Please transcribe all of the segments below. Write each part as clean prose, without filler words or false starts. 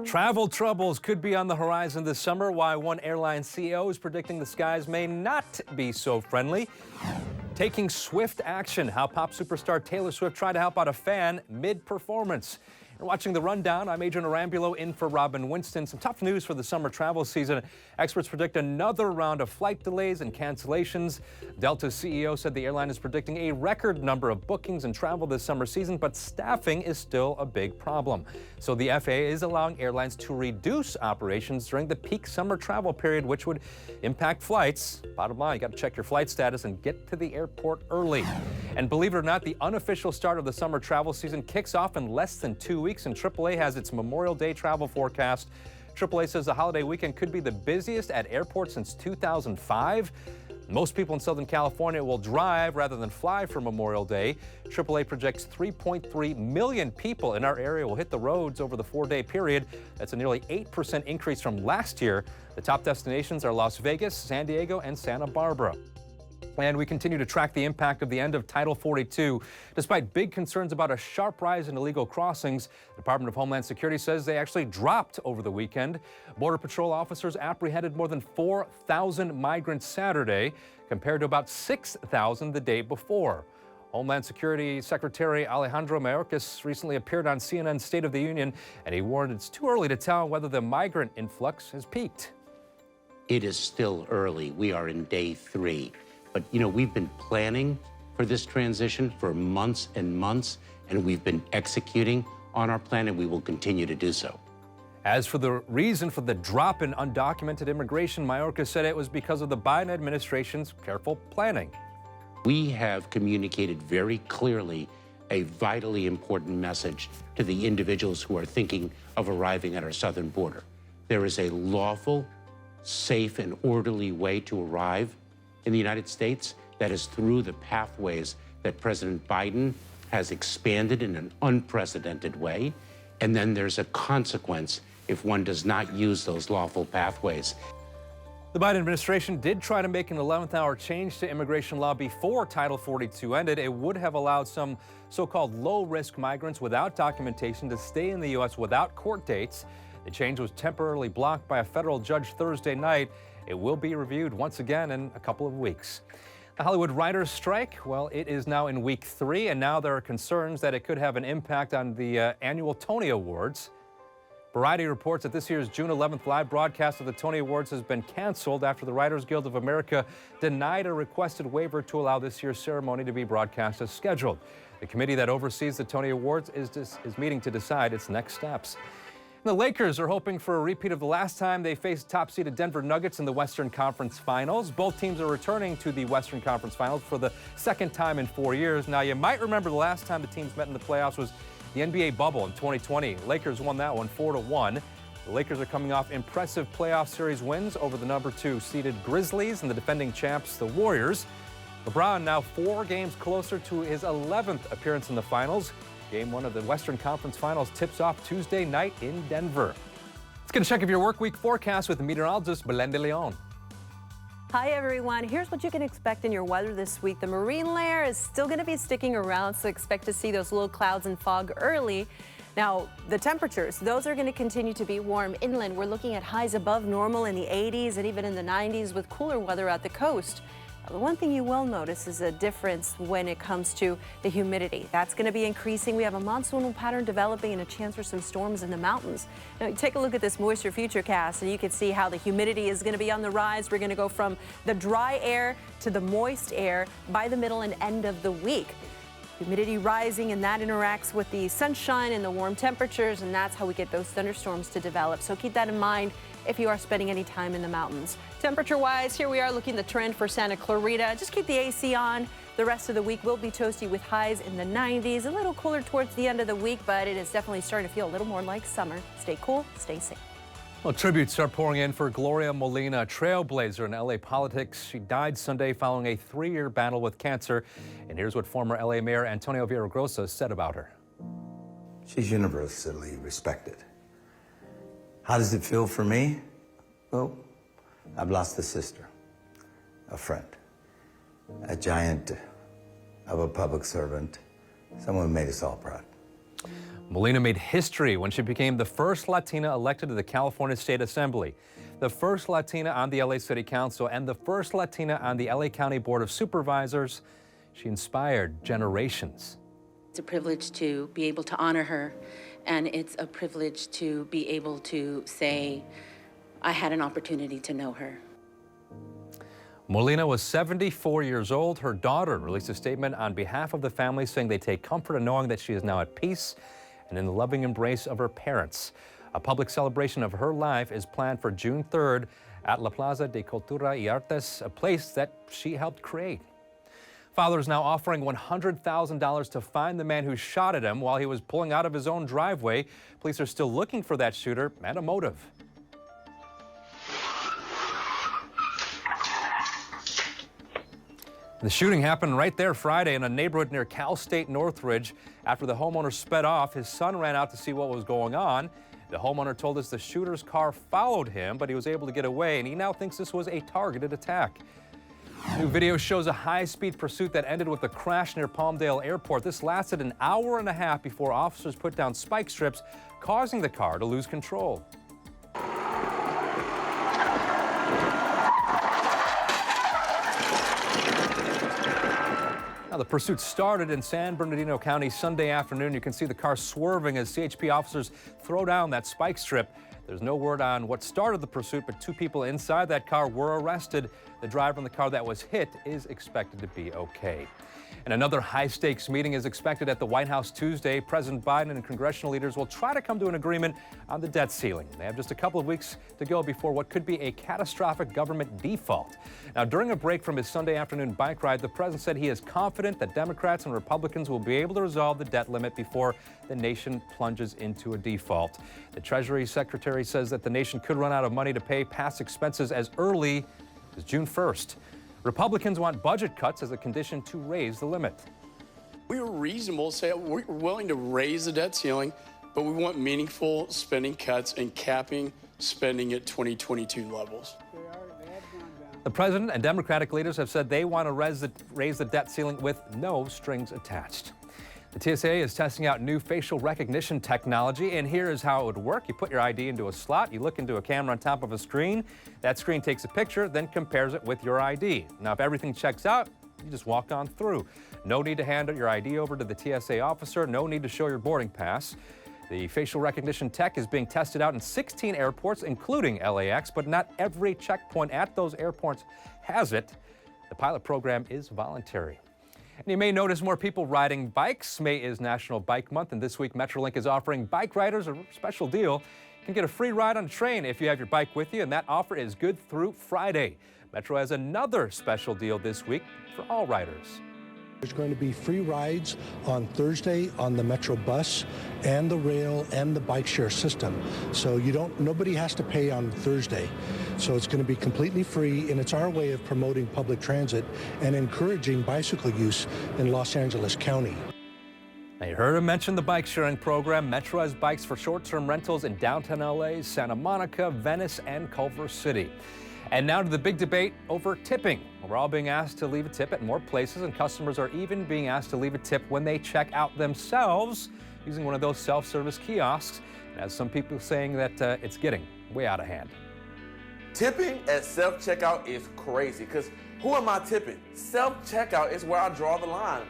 Travel troubles could be on the horizon this summer, why one airline CEO is predicting the skies may not be so friendly. Taking swift action, how pop superstar Taylor Swift tried to help out a fan mid-performance. You're watching The Rundown. I'm Adrian Arambulo in for Robin Winston. Some tough news for the summer travel season. Experts predict another round of flight delays and cancellations. Delta's CEO said the airline is predicting a record number of bookings and travel this summer season, but staffing is still a big problem. So the FAA is allowing airlines to reduce operations during the peak summer travel period, which would impact flights. Bottom line, you got to check your flight status and get to the airport early. And believe it or not, the unofficial start of the summer travel season kicks off in less than 2 weeks, and AAA has its Memorial Day travel forecast. AAA says the holiday weekend could be the busiest at airports since 2005. Most people in Southern California will drive rather than fly for Memorial Day. AAA projects 3.3 million people in our area will hit the roads over the 4-day period. That's a nearly 8% increase from last year. The top destinations are Las Vegas, San Diego, and Santa Barbara. And we continue to track the impact of the end of Title 42. Despite big concerns about a sharp rise in illegal crossings, the Department of Homeland Security says they actually dropped over the weekend. Border Patrol officers apprehended more than 4,000 migrants Saturday, compared to about 6,000 the day before. Homeland Security Secretary Alejandro Mayorkas recently appeared on CNN's State of the Union, and he warned it's too early to tell whether the migrant influx has peaked. It is still early. We are in day 3. But, you know, we've been planning for this transition for months and months, and we've been executing on our plan, and we will continue to do so. As for the reason for the drop in undocumented immigration, Mayorkas said it was because of the Biden administration's careful planning. We have communicated very clearly a vitally important message to the individuals who are thinking of arriving at our southern border. There is a lawful, safe, and orderly way to arrive in the United States that is through the pathways that President Biden has expanded in an unprecedented way. And then there's a consequence if one does not use those lawful pathways. The Biden administration did try to make an 11th-hour change to immigration law before Title 42 ended. It would have allowed some so-called low-risk migrants without documentation to stay in the U.S. without court dates. The change was temporarily blocked by a federal judge Thursday night. It will be reviewed once again in a couple of weeks. The Hollywood writers' strike, well, it is now in week 3, and now there are concerns that it could have an impact on the annual Tony Awards. Variety reports that this year's June 11th live broadcast of the Tony Awards has been canceled after the Writers Guild of America denied a requested waiver to allow this year's ceremony to be broadcast as scheduled. The committee that oversees the Tony Awards is meeting to decide its next steps. The Lakers are hoping for a repeat of the last time they faced top-seeded Denver Nuggets in the Western Conference Finals. Both teams are returning to the Western Conference Finals for the second time in 4 years. Now, you might remember the last time the teams met in the playoffs was the NBA bubble in 2020. Lakers won that one 4-1. The Lakers are coming off impressive playoff series wins over the number 2 seeded Grizzlies and the defending champs, the Warriors. LeBron now 4 games closer to his 11th appearance in the finals. Game 1 of the Western Conference Finals tips off Tuesday night in Denver. Let's get a check of your work week forecast with meteorologist Belinda Leon. Hi everyone, here's what you can expect in your weather this week. The marine layer is still going to be sticking around, so expect to see those low clouds and fog early. Now, the temperatures, those are going to continue to be warm inland. We're looking at highs above normal in the 80s and even in the 90s with cooler weather at the coast. The one thing you will notice is a difference when it comes to the humidity. That's going to be increasing. We have a monsoonal pattern developing and a chance for some storms in the mountains. Now, take a look at this moisture futurecast, and you can see how the humidity is going to be on the rise. We're going to go from the dry air to the moist air by the middle and end of the week. Humidity rising, and that interacts with the sunshine and the warm temperatures, and that's how we get those thunderstorms to develop. So keep that in mind if you are spending any time in the mountains. Temperature-wise, here we are looking at the trend for Santa Clarita. Just keep the AC on. The rest of the week will be toasty with highs in the 90s. A little cooler towards the end of the week, but it is definitely starting to feel a little more like summer. Stay cool, stay safe. Well, tributes are pouring in for Gloria Molina, a trailblazer in LA politics. She died Sunday following a 3-year battle with cancer. And here's what former LA Mayor Antonio Villaraigosa said about her. She's universally respected. How does it feel for me? Well, I've lost a sister, a friend, a giant of a public servant, Someone who made us all proud. Molina made history when she became the first Latina elected to the California State Assembly, the first Latina on the LA City Council, and the first Latina on the LA County Board of Supervisors. She inspired generations. It's a privilege to be able to honor her, and it's a privilege to be able to say, I had an opportunity to know her. Molina was 74 years old. Her daughter released a statement on behalf of the family saying they take comfort in knowing that she is now at peace and in the loving embrace of her parents. A public celebration of her life is planned for June 3rd at La Plaza de Cultura y Artes, a place that she helped create. Father is now offering $100,000 to find the man who shot at him while he was pulling out of his own driveway. Police are still looking for that shooter and a motive. The shooting happened right there Friday in a neighborhood near Cal State Northridge. After the homeowner sped off, his son ran out to see what was going on. The homeowner told us the shooter's car followed him, but he was able to get away, and he now thinks this was a targeted attack. New video shows a high-speed pursuit that ended with a crash near Palmdale Airport. This lasted an hour and a half before officers put down spike strips, causing the car to lose control. Now, the pursuit started in San Bernardino County Sunday afternoon. You can see the car swerving as CHP officers throw down that spike strip. There's no word on what started the pursuit, but 2 people inside that car were arrested. The driver in the car that was hit is expected to be okay. And another high-stakes meeting is expected at the White House Tuesday. President Biden and congressional leaders will try to come to an agreement on the debt ceiling. They have just a couple of weeks to go before what could be a catastrophic government default. Now, during a break from his Sunday afternoon bike ride, the president said he is confident that Democrats and Republicans will be able to resolve the debt limit before the nation plunges into a default. The Treasury Secretary says that the nation could run out of money to pay past expenses as early as June 1st. Republicans want budget cuts as a condition to raise the limit. We were reasonable, say we're willing to raise the debt ceiling, but we want meaningful spending cuts and capping spending at 2022 levels. The president and Democratic leaders have said they want to raise the debt ceiling with no strings attached. The TSA is testing out new facial recognition technology, and here is how it would work. You put your ID into a slot, you look into a camera on top of a screen. That screen takes a picture, then compares it with your ID. Now, if everything checks out, you just walk on through. No need to hand your ID over to the TSA officer, no need to show your boarding pass. The facial recognition tech is being tested out in 16 airports, including LAX, but not every checkpoint at those airports has it. The pilot program is voluntary. And you may notice more people riding bikes. May is National Bike Month, and this week Metrolink is offering bike riders a special deal. You can get a free ride on a train if you have your bike with you, and that offer is good through Friday. Metro has another special deal this week for all riders. There's going to be free rides on Thursday on the Metro bus and the rail and the bike share system. So nobody has to pay on Thursday. So it's going to be completely free, and it's our way of promoting public transit and encouraging bicycle use in Los Angeles County. Now, you heard him mention the bike sharing program. Metro has bikes for short-term rentals in downtown LA, Santa Monica, Venice, and Culver City. And now to the big debate over tipping. We're all being asked to leave a tip at more places, and customers are even being asked to leave a tip when they check out themselves using one of those self-service kiosks. And as some people saying that it's getting way out of hand. Tipping at self-checkout is crazy, because who am I tipping? Self-checkout is where I draw the line.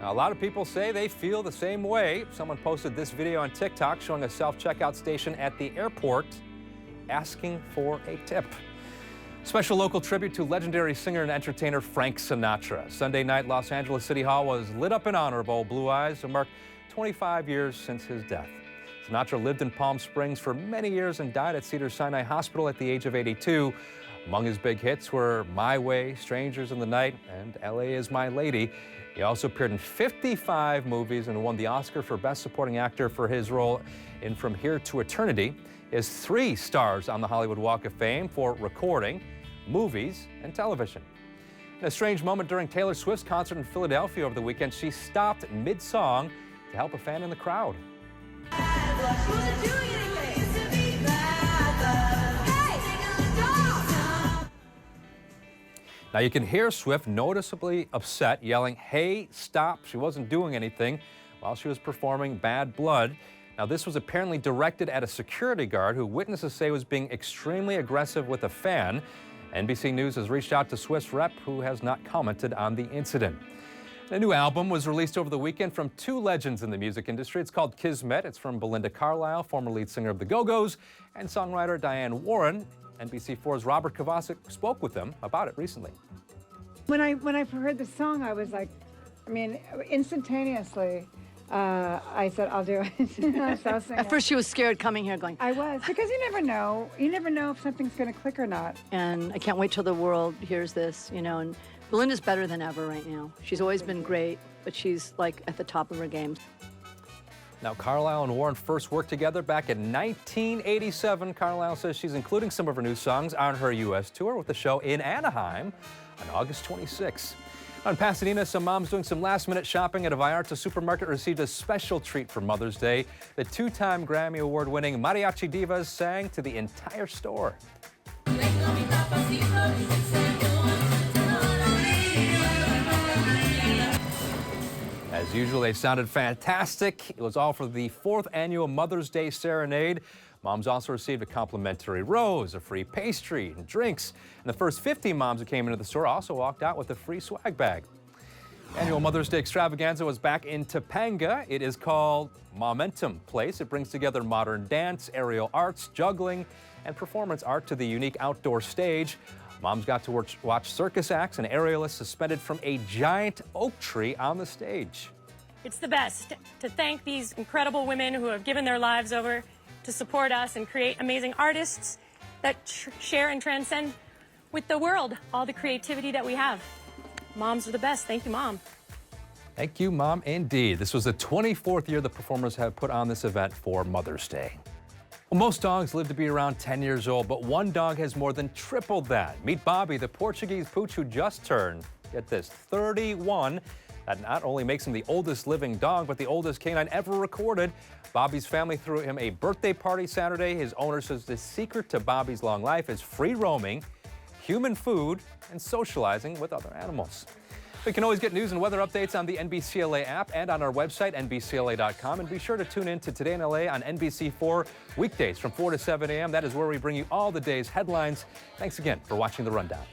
Now, a lot of people say they feel the same way. Someone posted this video on TikTok showing a self-checkout station at the airport asking for a tip. Special local tribute to legendary singer and entertainer Frank Sinatra. Sunday night, Los Angeles City Hall was lit up in honor of Old Blue Eyes to mark 25 years since his death. Sinatra lived in Palm Springs for many years and died at Cedars-Sinai Hospital at the age of 82. Among his big hits were My Way, Strangers in the Night, and LA Is My Lady. He also appeared in 55 movies and won the Oscar for Best Supporting Actor for his role in From Here to Eternity. He has 3 stars on the Hollywood Walk of Fame for recording, movies, and television. In a strange moment during Taylor Swift's concert in Philadelphia over the weekend, she stopped mid-song to help a fan in the crowd. Now you can hear Swift noticeably upset, yelling, "Hey, stop." She wasn't doing anything while she was performing Bad Blood. Now this was apparently directed at a security guard who witnesses say was being extremely aggressive with a fan. NBC News has reached out to Swift's rep, who has not commented on the incident. A new album was released over the weekend from two legends in the music industry. It's called Kismet. It's from Belinda Carlisle, former lead singer of the Go-Go's, and songwriter Diane Warren. NBC4's Robert Kovacic spoke with them about it recently. When I heard the song, I was like, instantaneously, I said, I'll do it. At first she was scared coming here going, I was, because you never know. You never know if something's going to click or not. and I can't wait till the world hears this, and Belinda's better than ever right now. She's always been great, but she's like at the top of her game. Now, Carlisle and Warren first worked together back in 1987. Carlisle says she's including some of her new songs on her U.S. tour with the show in Anaheim on August 26. In Pasadena, some moms doing some last-minute shopping at a Vallarta supermarket received a special treat for Mother's Day. The two-time Grammy Award-winning Mariachi Divas sang to the entire store. As usual, they sounded fantastic. It was all for the 4th annual Mother's Day Serenade. Moms also received a complimentary rose, a free pastry, and drinks. And the first 50 moms who came into the store also walked out with a free swag bag. Annual Mother's Day extravaganza was back in Topanga. It is called Momentum Place. It brings together modern dance, aerial arts, juggling, and performance art to the unique outdoor stage. Moms got to watch circus acts and aerialists suspended from a giant oak tree on the stage. It's the best to thank these incredible women who have given their lives over to support us and create amazing artists that share and transcend with the world all the creativity that we have. Moms are the best. Thank you, Mom. Thank you, Mom, indeed. This was the 24th year the performers have put on this event for Mother's Day. Well, most dogs live to be around 10 years old, but one dog has more than tripled that. Meet Bobby, the Portuguese Pooch who just turned, get this, 31. That not only makes him the oldest living dog, but the oldest canine ever recorded. Bobby's family threw him a birthday party Saturday. His owner says the secret to Bobby's long life is free roaming, human food, and socializing with other animals. You can always get news and weather updates on the NBCLA app and on our website, NBCLA.com. And be sure to tune in to Today in LA on NBC4 weekdays from 4 to 7 a.m. That is where we bring you all the day's headlines. Thanks again for watching The Rundown.